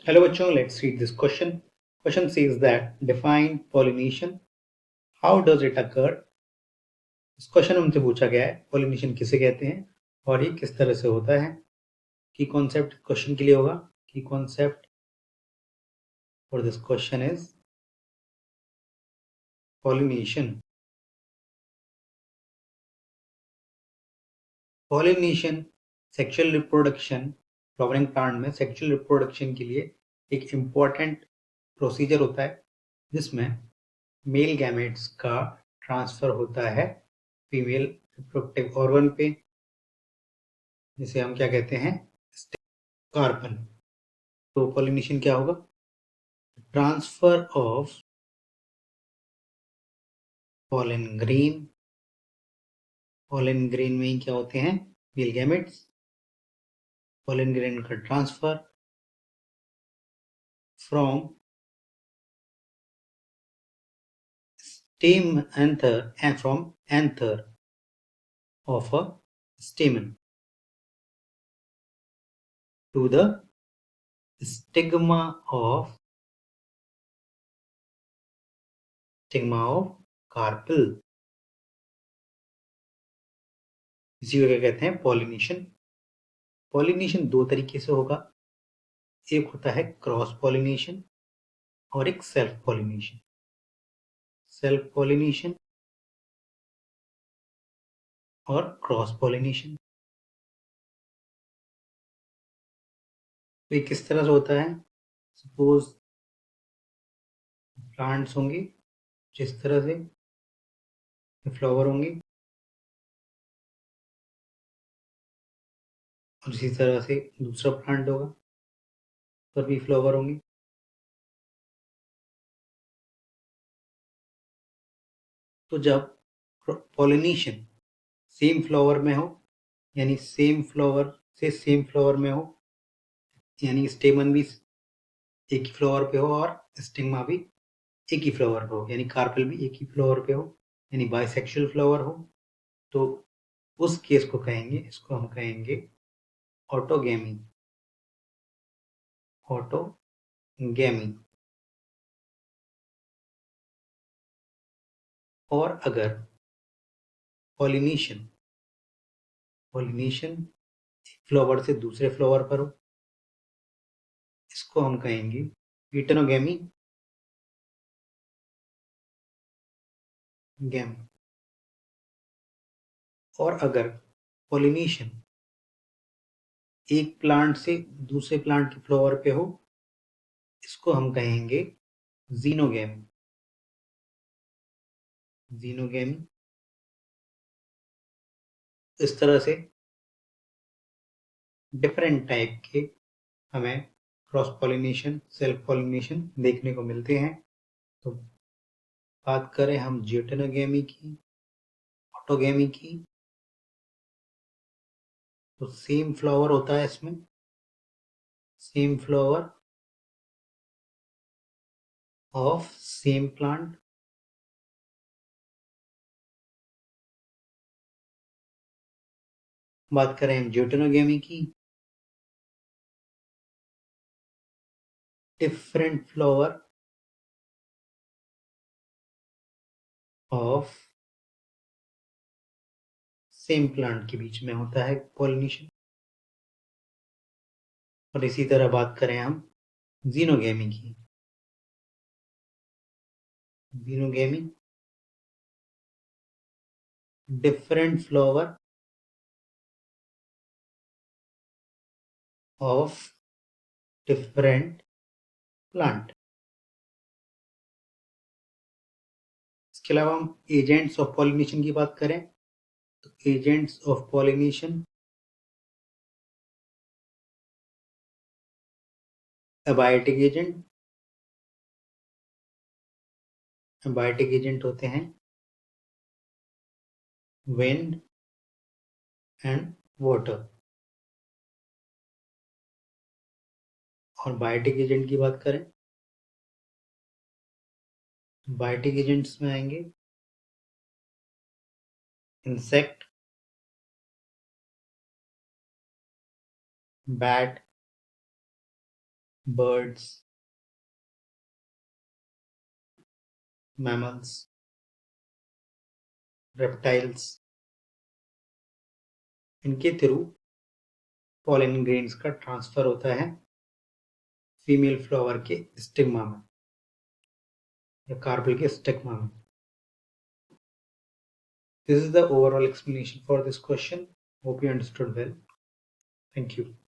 Hello बच्चों, let's read this question. Question says that define pollination. How does it occur? इस question में हमसे पूछा गया है पॉलिनेशन किसे कहते हैं और ये किस तरह से होता है. की कॉन्सेप्ट क्वेश्चन के लिए होगा. की concept for this question is pollination. Pollination sexual reproduction. Flowering plant में सेक्सुअल रिप्रोडक्शन के लिए एक इम्पॉर्टेंट प्रोसीजर होता है जिसमें मेल गैमेट्स का ट्रांसफर होता है फीमेल रिप्रोडक्टिव ऑर्गन पे, जिसे हम क्या कहते हैं, कार्पल. तो पॉलिनेशन क्या होगा? Transfer of pollen grain. Pollen grain में ही क्या होते हैं? Male gametes. पॉलन ग्रेन का transfer from stem anther and from anther of a stamen to the stigma of carpel. इसी को क्या कहते हैं? पॉलिनेशन. पॉलिनेशन दो तरीके से होगा. एक होता है क्रॉस पॉलिनेशन और एक सेल्फ पॉलिनेशन. सेल्फ पॉलिनेशन और क्रॉस पॉलिनेशन. तो ये किस तरह से होता है? सपोज प्लांट्स होंगे, जिस तरह से फ्लावर होंगे और इसी तरह से दूसरा प्लांट होगा पर भी फ्लावर होंगे. तो जब पॉलिनेशन सेम फ्लावर में हो, यानी सेम फ्लावर से सेम फ्लावर में हो, यानी स्टेमन भी एक ही फ्लावर पे हो और स्टिग्मा भी एक ही फ्लावर पे हो, यानी कार्पेल भी एक ही फ्लावर पे हो, यानी बाइसेक्सुअल फ्लावर हो, तो उस केस को कहेंगे, इसको हम कहेंगे ऑटोगेमी. ऑटोगेमी. और अगर पॉलिनेशन पॉलिनेशन फ्लावर से दूसरे फ्लावर पर हो, इसको हम कहेंगे हीटेरोगेमी. गैम. और अगर पॉलिनेशन एक प्लांट से दूसरे प्लांट के फ्लावर पे हो, इसको हम कहेंगे जीनोगेमी. जीनोगेमी. इस तरह से डिफरेंट टाइप के हमें क्रॉस पॉलिनेशन, सेल्फ पॉलिनेशन देखने को मिलते हैं. तो बात करें हम जियोटेनोगेमी की, ऑटोगेमी की, तो सेम फ्लावर होता है इसमें. Same flower of same plant. बात करें हम जियोटेनोगेमी की, different flower of same plant के बीच में होता है पॉलिनेशन. और इसी तरह बात करें हम जीनोगेमी की. Xenogamy, different flower of different plant. इसके अलावा हम एजेंट्स ऑफ पॉलिनेशन की बात करें तो agents of pollination, abiotic agent. Abiotic agent होते हैं विंड एंड वाटर. और बायोटिक एजेंट की बात करें, बायोटिक एजेंट्स में आएंगे insect, bat, birds, mammals, reptiles, इनके थ्रू पॉलन ग्रेन्स का ट्रांसफर होता है फीमेल फ्लावर के स्टिग्मा में या कार्पेल के स्टिग्मा में. This is the overall explanation for this question. Hope you understood well. Thank you.